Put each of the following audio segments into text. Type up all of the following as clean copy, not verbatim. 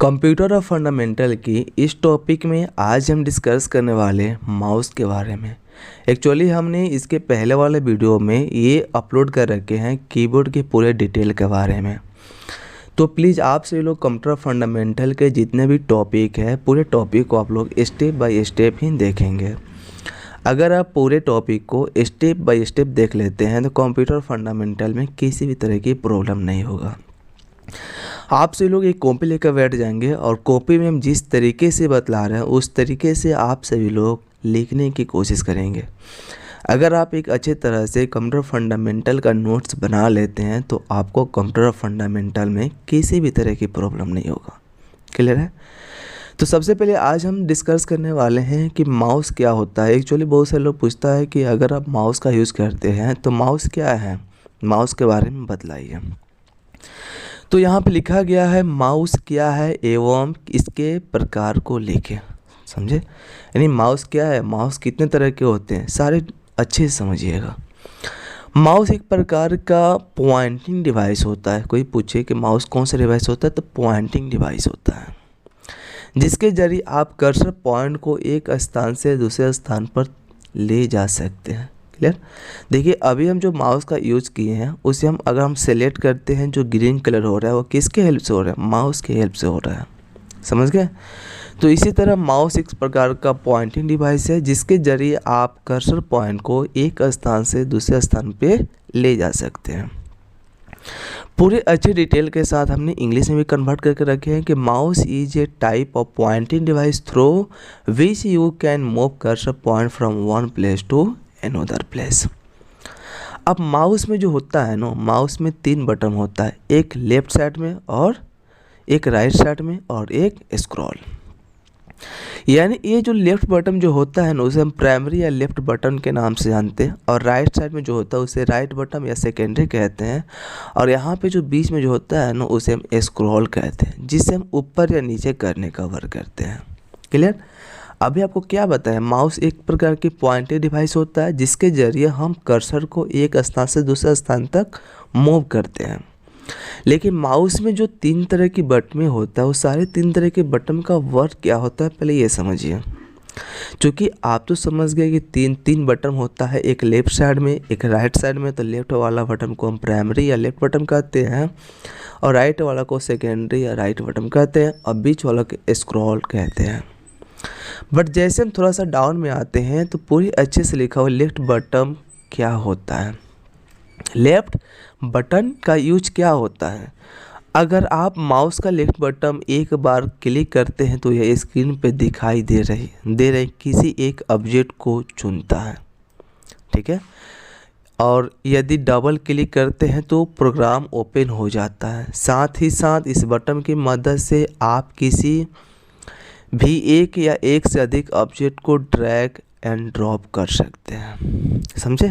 Computer और fundamental की इस टॉपिक में आज हम डिस्कस करने वाले माउस के बारे में। एक्चुअली हमने इसके पहले वाले वीडियो में ये अपलोड कर रखे हैं कीबोर्ड के पूरे डिटेल के बारे में। तो प्लीज़ आप सभी लोग कंप्यूटर फंडामेंटल के जितने भी टॉपिक है पूरे टॉपिक को आप लोग स्टेप बाय स्टेप ही देखेंगे। अगर आप पूरे टॉपिक को स्टेप बाय स्टेप देख लेते हैं तो कंप्यूटर फंडामेंटल में किसी भी तरह की प्रॉब्लम नहीं होगा। आप सभी लोग एक कॉपी लेकर बैठ जाएंगे और कॉपी में हम जिस तरीके से बतला रहे हैं उस तरीके से आप सभी लोग लिखने की कोशिश करेंगे। अगर आप एक अच्छे तरह से कंप्यूटर फंडामेंटल का नोट्स बना लेते हैं तो आपको कंप्यूटर फंडामेंटल में किसी भी तरह की प्रॉब्लम नहीं होगा। क्लियर है? तो सबसे पहले आज हम डिस्कस करने वाले हैं कि माउस क्या होता है। एक्चुअली बहुत सारे लोग पूछता है कि अगर आप माउस का यूज़ करते हैं तो माउस क्या है, माउस के बारे में बतलाइए। तो यहाँ पे लिखा गया है माउस क्या है एवं इसके प्रकार को लेके, समझे? यानी माउस क्या है, माउस कितने तरह के होते हैं, सारे अच्छे से समझिएगा। माउस एक प्रकार का पॉइंटिंग डिवाइस होता है। कोई पूछे कि माउस कौन सा डिवाइस होता है, तो पॉइंटिंग डिवाइस होता है, जिसके जरिए आप कर्सर पॉइंट को एक स्थान से दूसरे स्थान पर ले जा सकते हैं। क्लियर? देखिए अभी हम जो माउस का यूज़ किए हैं उसे हम अगर हम सेलेक्ट करते हैं, जो ग्रीन कलर हो रहा है वो किसके हेल्प से हो रहा है, माउस के हेल्प से हो रहा है। समझ गए? तो इसी तरह माउस एक प्रकार का पॉइंटिंग डिवाइस है जिसके जरिए आप कर्सर पॉइंट को एक स्थान से दूसरे स्थान पे ले जा सकते हैं। पूरे अच्छे डिटेल के साथ हमने इंग्लिश में भी कन्वर्ट करके रखे हैं कि mouse is a type of pointing device through which you can move cursor point from one place to another place. अब माउस में जो होता है ना, माउस में 3 बटन होता है, एक लेफ्ट साइड में और एक राइट साइड में और एक स्क्रॉल। यानी ये जो लेफ्ट बटन जो होता है ना उसे हम प्राइमरी या लेफ्ट बटन के नाम से जानते हैं, और राइट साइड में जो होता है उसे राइट बटन या सेकेंडरी कहते हैं, और यहाँ पे जो बीच में जो होता है ना उसे हम स्क्रॉल कहते हैं, जिससे हम ऊपर या नीचे करने का वर्क करते हैं। क्लियर? अभी आपको क्या बताया, माउस एक प्रकार की पॉइंटेड डिवाइस होता है जिसके जरिए हम कर्सर को एक स्थान से दूसरे स्थान तक मूव करते हैं। लेकिन माउस में जो 3 तरह की बटन होता है वो सारे 3 तरह के बटन का वर्क क्या होता है पहले ये समझिए। क्योंकि आप तो समझ गए कि तीन बटन होता है, एक लेफ्ट साइड में एक राइट साइड में, तो लेफ्ट वाला बटन को हम प्राइमरी या लेफ्ट बटन कहते हैं और राइट वाला को सेकेंडरी या राइट बटन कहते हैं और बीच वाला को स्क्रॉल कहते हैं। बट जैसे हम थोड़ा सा डाउन में आते हैं तो पूरी अच्छे से लिखा हुआ लेफ्ट बटन क्या होता है। लेफ्ट बटन का यूज क्या होता है, अगर आप माउस का लेफ्ट बटन एक बार क्लिक करते हैं तो यह स्क्रीन पे दिखाई दे रही किसी एक ऑब्जेक्ट को चुनता है। ठीक है? और यदि डबल क्लिक करते हैं तो प्रोग्राम ओपन हो जाता है। साथ ही साथ इस बटन की मदद से आप किसी भी एक या एक से अधिक ऑब्जेक्ट को ड्रैग एंड ड्रॉप कर सकते हैं। समझे?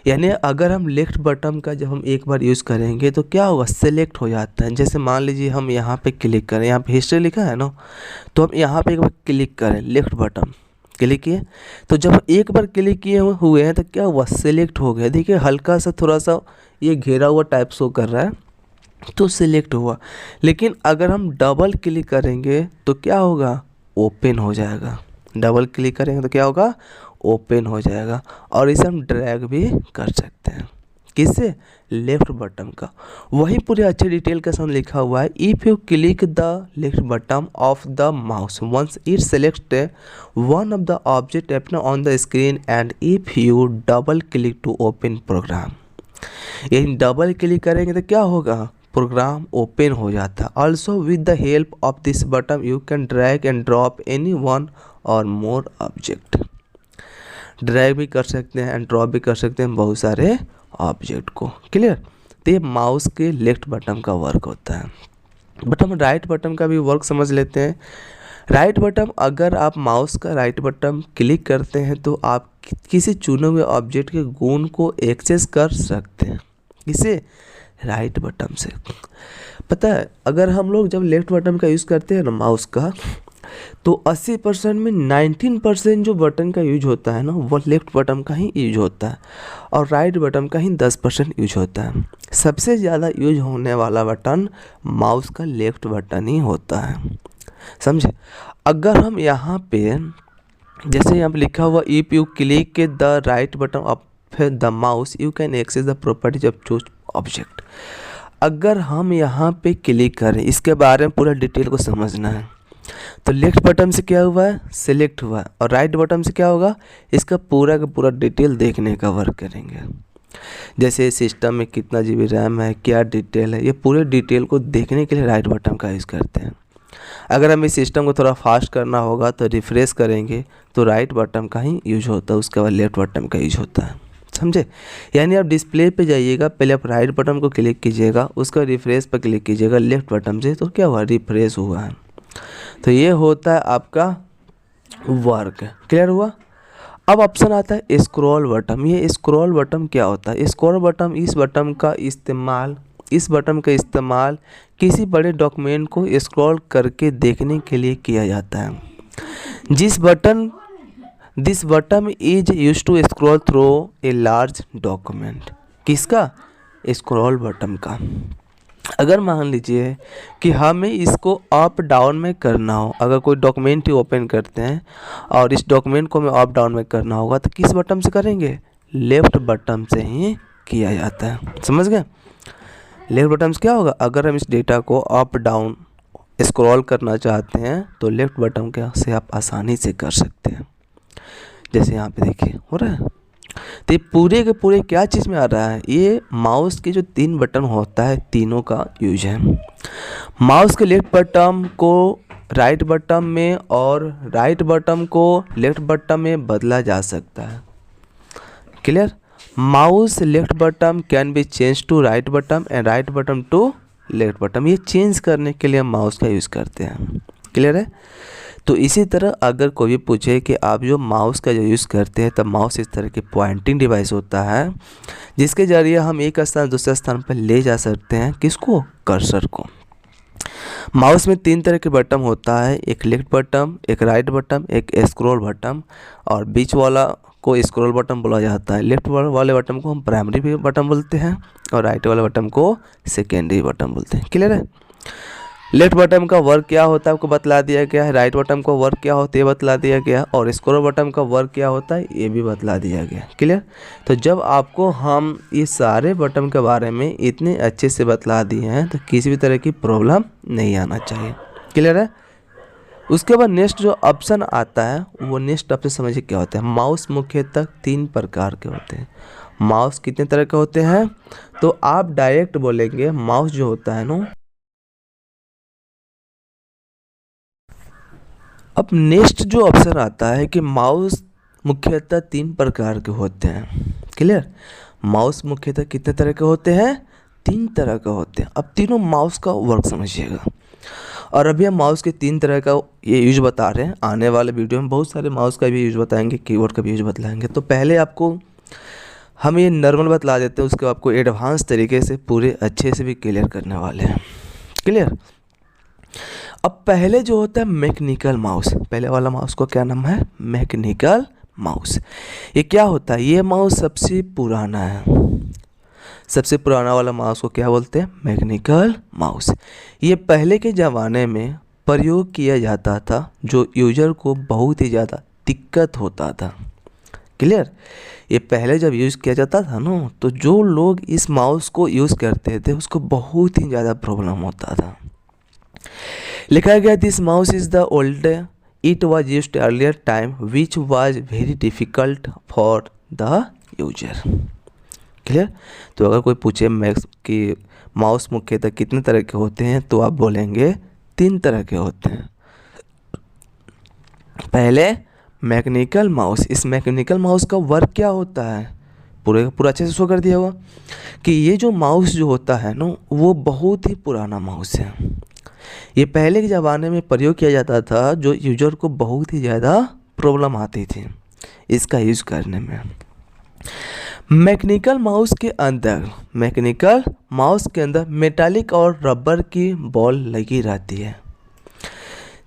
यानी अगर हम लेफ्ट बटन का जब हम एक बार यूज़ करेंगे तो क्या होगा, सेलेक्ट हो जाता है। जैसे मान लीजिए हम यहाँ पे क्लिक करें, यहाँ पे हिस्ट्री लिखा है ना, तो हम यहाँ पे एक बार क्लिक करें, लेफ्ट बटन क्लिक किए, तो जब हम एक बार क्लिक किए हुए हैं तो क्या हुआ, सेलेक्ट हो गया। देखिए हल्का सा थोड़ा सा ये घेरा हुआ टाइप शो कर रहा है तो सिलेक्ट हुआ। लेकिन अगर हम डबल क्लिक करेंगे तो क्या होगा, ओपन हो जाएगा। डबल क्लिक करेंगे तो क्या होगा, ओपन हो जाएगा। और इसे हम ड्रैग भी कर सकते हैं, किससे, लेफ्ट बटन का। वही पूरे अच्छे डिटेल के साथ लिखा हुआ है, if you click the left button of the mouse once it select one of the object अपना on the screen and if you double click to open program. यानी डबल क्लिक करेंगे तो क्या होगा, प्रोग्राम ओपन हो जाता है। Also with the help of this button you can drag and drop any one or more object. Drag भी कर सकते हैं एंड ड्रॉप भी कर सकते हैं बहुत सारे ऑब्जेक्ट को। क्लियर? तो ये माउस के लेफ्ट बटन का वर्क होता है। बट हम राइट बटन का भी वर्क समझ लेते हैं। राइट बटन, अगर आप माउस का राइट बटन क्लिक करते हैं तो आप किसी चुने हुए ऑब्जेक्ट के गुण को एक्सेस कर सकते हैं। किसे, राइट बटन से। पता है अगर हम लोग जब लेफ्ट बटन का यूज़ करते हैं ना माउस का, तो 80% में 19% जो बटन का यूज होता है ना वो लेफ्ट बटन का ही यूज होता है और राइट बटन का ही 10% यूज होता है। सबसे ज़्यादा यूज होने वाला बटन माउस का लेफ्ट बटन ही होता है, समझे। अगर हम यहाँ पे जैसे यहाँ पे लिखा हुआ if you click the right button of the mouse you can access the properties of choose object. अगर हम यहाँ पे क्लिक करें, इसके बारे में पूरा डिटेल को समझना है। तो लेफ्ट बटन से क्या हुआ है, सिलेक्ट हुआ है, और राइट बटन से क्या होगा, इसका पूरा का पूरा डिटेल देखने का वर्क करेंगे। जैसे सिस्टम में कितना GB रैम है, क्या डिटेल है, ये पूरे डिटेल को देखने के लिए राइट बटन का यूज़ करते हैं। अगर हमें सिस्टम को थोड़ा फास्ट करना होगा तो रिफ्रेश करेंगे तो राइट बटन का ही यूज होता है, उसके बाद लेफ्ट बटन का यूज होता है, समझे। यानी आप डिस्प्ले पे जाइएगा, पहले आप राइट बटन को क्लिक कीजिएगा, उसका रिफ्रेश पर क्लिक कीजिएगा लेफ्ट बटन से, तो क्या हुआ, रिफ्रेश हुआ है। तो ये होता है आपका वर्क, क्लियर हुआ। अब ऑप्शन आता है स्क्रॉल बटन। ये स्क्रॉल बटन क्या होता है, स्क्रॉल बटन इस बटन का इस्तेमाल किसी बड़े डॉक्यूमेंट को स्क्रॉल करके देखने के लिए किया जाता है। This button is use to scroll through a large document. किसका, स्क्रॉल बटन का। अगर मान लीजिए कि हमें इसको अप डाउन में करना हो, अगर कोई डॉक्यूमेंट ही ओपन करते हैं और इस डॉक्यूमेंट को हमें अप डाउन में करना होगा तो किस बटन से करेंगे, लेफ्ट बटन से ही किया जाता है, समझ गए। लेफ्ट बटन से क्या होगा, अगर हम इस डेटा को अप डाउन स्क्रॉल करना चाहते हैं तो लेफ्ट बटन के से आप आसानी से कर सकते हैं। जैसे यहाँ पे देखिए हो रहा है। तो ये पूरे के पूरे क्या चीज़ में आ रहा है, ये माउस के जो 3 बटन होता है तीनों का यूज है। माउस के लेफ्ट बटन को राइट बटन में और राइट बटन को लेफ्ट बटन में बदला जा सकता है, clear. Mouse left button can be change to right button and right button to left button. ये चेंज करने के लिए माउस का यूज़ करते हैं, क्लियर है। तो इसी तरह अगर कोई भी पूछे कि आप जो माउस का जो यूज़ करते हैं, तब माउस इस तरह की पॉइंटिंग डिवाइस होता है जिसके ज़रिए हम एक स्थान से दूसरे स्थान पर ले जा सकते हैं, किसको, कर्सर को। माउस में 3 तरह के बटन होता है, एक लेफ्ट बटन, एक राइट बटन, एक स्क्रॉल बटन, और बीच वाला को स्क्रॉल बटन बोला जाता है। लेफ्ट वाले बटन को हम प्राइमरी बटन बोलते हैं और राइट वाले बटन को सेकेंडरी बटन बोलते हैं, क्लियर है। लेफ्ट बटन का वर्क क्या होता है आपको बतला दिया गया है, राइट बटन का वर्क क्या होता है ये बतला दिया गया, और स्क्रॉल बटन का वर्क क्या होता है ये भी बतला दिया गया, क्लियर। तो जब आपको हम ये सारे बटन के बारे में इतने अच्छे से बतला दिए हैं तो किसी भी तरह की प्रॉब्लम नहीं आना चाहिए, क्लियर है। उसके बाद नेक्स्ट जो ऑप्शन आता है वो नेक्स्ट ऑप्शन समझिए क्या होता है। माउस मुख्यतः 3 प्रकार के होते हैं। माउस कितने तरह के होते हैं, तो आप डायरेक्ट बोलेंगे माउस जो होता है ना। अब नेक्स्ट जो ऑप्शन आता है कि माउस मुख्यतः 3 प्रकार के होते हैं, क्लियर। माउस मुख्यतः कितने तरह के होते हैं, 3 तरह के होते हैं। अब तीनों माउस का वर्क समझिएगा। और अभी हम माउस के 3 तरह का ये यूज बता रहे हैं, आने वाले वीडियो में बहुत सारे माउस का भी यूज बताएंगे, कीबोर्ड का भी यूज बतलाएंगे। तो पहले आपको हम ये नॉर्मल बतला देते हैं, उसके बाद आपको एडवांस तरीके से पूरे अच्छे से भी क्लियर करने वाले हैं, क्लियर। अब पहले जो होता है मैकेनिकल माउस, पहले वाला माउस को क्या नाम है, मैकेनिकल माउस। ये क्या होता है, ये माउस सबसे पुराना है। सबसे पुराना वाला माउस को क्या बोलते हैं, मैकेनिकल माउस। ये पहले के ज़माने में प्रयोग किया जाता था जो यूजर को बहुत ही ज़्यादा दिक्कत होता था, क्लियर। ये पहले जब यूज़ किया जाता था ना तो जो लोग इस माउस को यूज़ करते थे उसको बहुत ही ज़्यादा प्रॉब्लम होता था। लिखा गया this mouse is the old it was used earlier time which was very difficult for the user, clear. तो अगर कोई पूछे मैक्स कि माउस मुख्यतः कितने तरह के होते हैं तो आप बोलेंगे 3 तरह के होते हैं। पहले मैकेनिकल माउस। इस मैकेनिकल माउस का वर्क क्या होता है, पूरा अच्छे से शो कर दिया होगा कि ये जो माउस जो होता है ना वो बहुत ही पुराना माउस है। ये पहले के ज़माने में प्रयोग किया जाता था जो यूजर को बहुत ही ज़्यादा प्रॉब्लम आती थी इसका यूज़ करने में। मैकेनिकल माउस के अंदर मेटालिक और रबर की बॉल लगी रहती है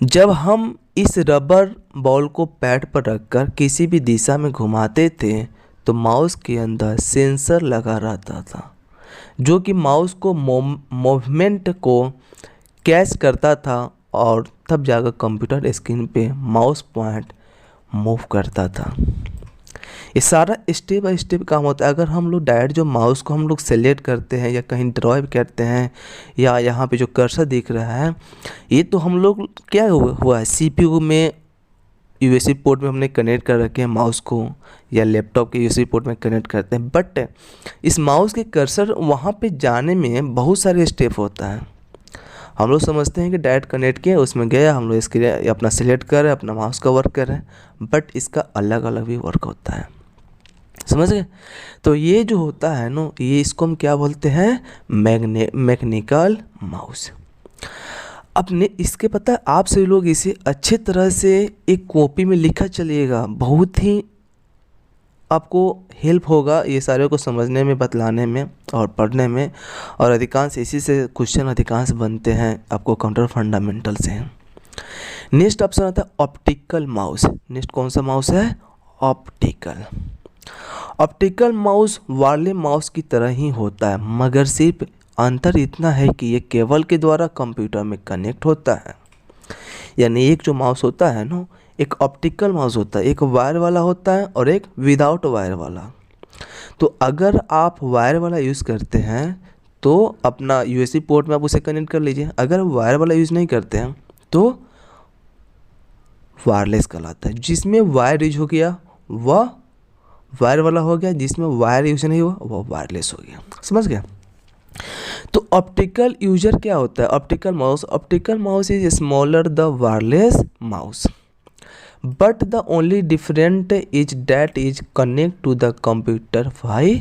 जब हम इस रबर बॉल को पैड पर रखकर किसी भी दिशा में घुमाते थे तो माउस के अंदर सेंसर लगा रहता था जो कि माउस को मूवमेंट को कैच करता था और तब जाकर कंप्यूटर स्क्रीन पे माउस पॉइंट मूव करता था। ये सारा स्टेप बाय स्टेप काम होता है। अगर हम लोग डायरेक्ट जो माउस को हम लोग सेलेक्ट करते हैं या कहीं ड्राइव करते हैं या यहाँ पे जो कर्सर दिख रहा है, ये तो हम लोग क्या हुआ है सीपीयू में यूएसबी पोर्ट में हमने कनेक्ट कर रखे हैं माउस को, या लैपटॉप के यूएसबी पोर्ट में कनेक्ट करते हैं। बट इस माउस के कर्सर वहाँ पे जाने में बहुत सारे स्टेप होता है। हम लोग समझते हैं कि डायरेक्ट कनेक्ट किया, उसमें गया, हम लोग इसके अपना सिलेक्ट कर रहे हैं, अपना माउस का वर्क कर रहे हैं, बट इसका अलग अलग भी वर्क होता है। समझ गए? तो ये जो होता है ना, ये इसको हम क्या बोलते हैं, मैकेनिकल माउस। अपने इसके पता है आप सभी लोग इसे अच्छे तरह से एक कॉपी में लिखा चलिएगा, बहुत ही आपको हेल्प होगा ये सारे को समझने में, बतलाने में और पढ़ने में। और अधिकांश इसी से क्वेश्चन अधिकांश बनते हैं आपको कंप्यूटर फंडामेंटल से। नेक्स्ट ऑप्शन आता है ऑप्टिकल माउस। नेक्स्ट कौन सा माउस है, ऑप्टिकल। ऑप्टिकल माउस वाले माउस की तरह ही होता है, मगर सिर्फ अंतर इतना है कि ये केबल के द्वारा कंप्यूटर में कनेक्ट होता है। यानी एक जो माउस होता है ना, एक ऑप्टिकल माउस होता है, एक वायर वाला होता है और एक विदाउट वायर वाला। तो अगर आप वायर वाला यूज़ करते हैं तो अपना यूएसबी पोर्ट में आप उसे कनेक्ट कर लीजिए। अगर वायर वाला यूज़ नहीं करते हैं तो वायरलेस कहलाता है। जिसमें वायर यूज हो गया वह वायर वाला हो गया, जिसमें वायर यूज नहीं हुआ वह वायरलेस हो गया। समझ गया? तो ऑप्टिकल यूजर क्या होता है, optical mouse is smaller the wireless mouse, but the only different is that is connect to the computer by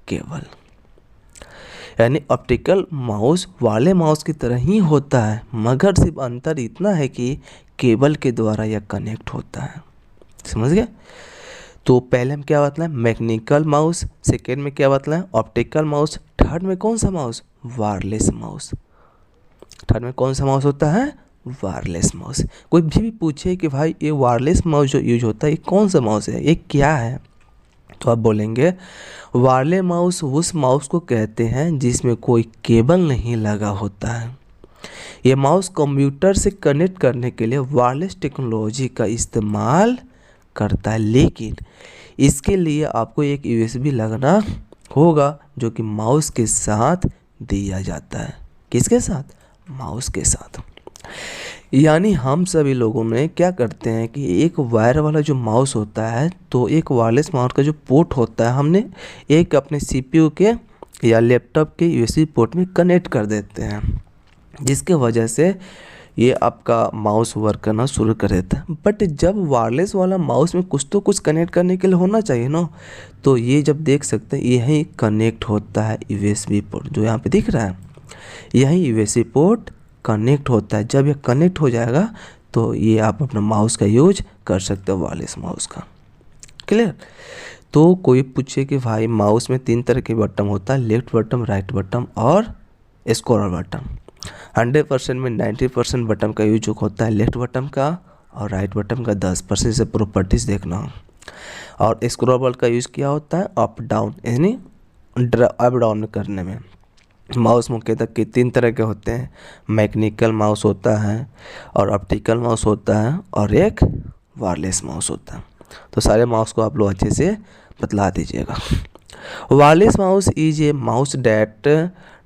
cable. यानी ऑप्टिकल माउस वाले माउस की तरह ही होता है, मगर सिर्फ अंतर इतना है कि केबल के द्वारा यह कनेक्ट होता है। समझ गए? तो पहले हम क्या बतलाएं, मैकेनिकल माउस, सेकेंड में क्या बतलाएं, ऑप्टिकल माउस, थर्ड में कौन सा माउस, वायरलेस माउस। थर्ड में कौन सा माउस होता है, वायरलेस माउस। कोई भी पूछे कि भाई ये वायरलेस माउस जो यूज होता है ये कौन सा माउस है, ये क्या है, तो आप बोलेंगे वायरलेस माउस उस माउस को कहते हैं जिसमें कोई केबल नहीं लगा होता है। ये माउस कंप्यूटर से कनेक्ट करने के लिए वायरलेस टेक्नोलॉजी का इस्तेमाल करता है, लेकिन इसके लिए आपको एक यूएसबी लगना होगा जो कि माउस के साथ दिया जाता है। किसके साथ, माउस के साथ। यानी हम सभी लोगों में क्या करते हैं कि एक वायर वाला जो माउस होता है, तो एक वायरलेस माउस का जो पोर्ट होता है हमने एक अपने सीपीयू के या लैपटॉप के यूएसबी पोर्ट में कनेक्ट कर देते हैं, जिसके वजह से ये आपका माउस वर्क करना शुरू कर देता है। बट जब वायरलेस वाला माउस में कुछ तो कुछ कनेक्ट करने के लिए होना चाहिए ना, तो ये जब देख सकते हैं यहीं कनेक्ट होता है यूएसबी पोर्ट, जो यहाँ पे दिख रहा है यहीं यूएसबी पोर्ट कनेक्ट होता है। जब ये कनेक्ट हो जाएगा तो ये आप अपना माउस का यूज कर सकते हो, वायरलेस माउस का। क्लियर? तो कोई पूछे कि भाई माउस में 3 तरह के बटन होता है, लेफ्ट बटन, राइट बटन और स्क्रॉल बटन। 100% में 90% बटन का यूज होता है लेफ्ट बटन का, और राइट बटन का 10% से प्रॉपर्टीज देखना। और स्क्रॉल बटन का यूज़ किया होता है अप डाउन, यानी अप डाउन करने में। माउस मुख्यतः के 3 तरह के होते हैं, मैकेनिकल माउस होता है और ऑप्टिकल माउस होता है और एक वायरलेस माउस होता है। तो सारे माउस को आप लोग अच्छे से बतला दीजिएगा। Wireless mouse is a mouse that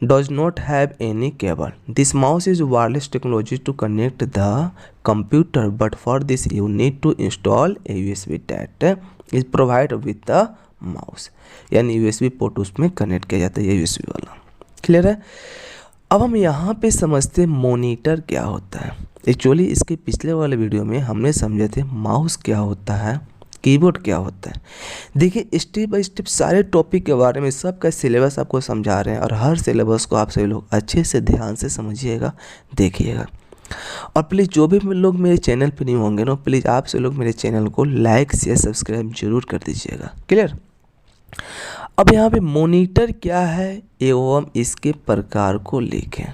does not have any cable. This mouse is wireless technology to connect the computer, but for this you need to install a USB that is provided with the mouse. यानी USB port उसमें connect किया जाता है, ये USB वाला। Clear है? अब हम यहाँ पे समझते हैं मॉनिटर क्या होता है। एक्चुअली इसके पिछले वाले वीडियो में हमने समझे थे माउस क्या होता है, कीबोर्ड क्या होता है। देखिए स्टेप बाय स्टेप सारे टॉपिक के बारे में सबका सिलेबस आपको समझा रहे हैं, और हर सिलेबस को आप सभी लोग अच्छे से ध्यान से समझिएगा, देखिएगा। और प्लीज़ जो भी लोग मेरे चैनल पे नहीं होंगे ना, प्लीज़ आप सभी लोग मेरे चैनल को लाइक शेयर सब्सक्राइब जरूर कर दीजिएगा। क्लियर? अब यहाँ पे मॉनिटर क्या है एवं इसके प्रकार को लिखें।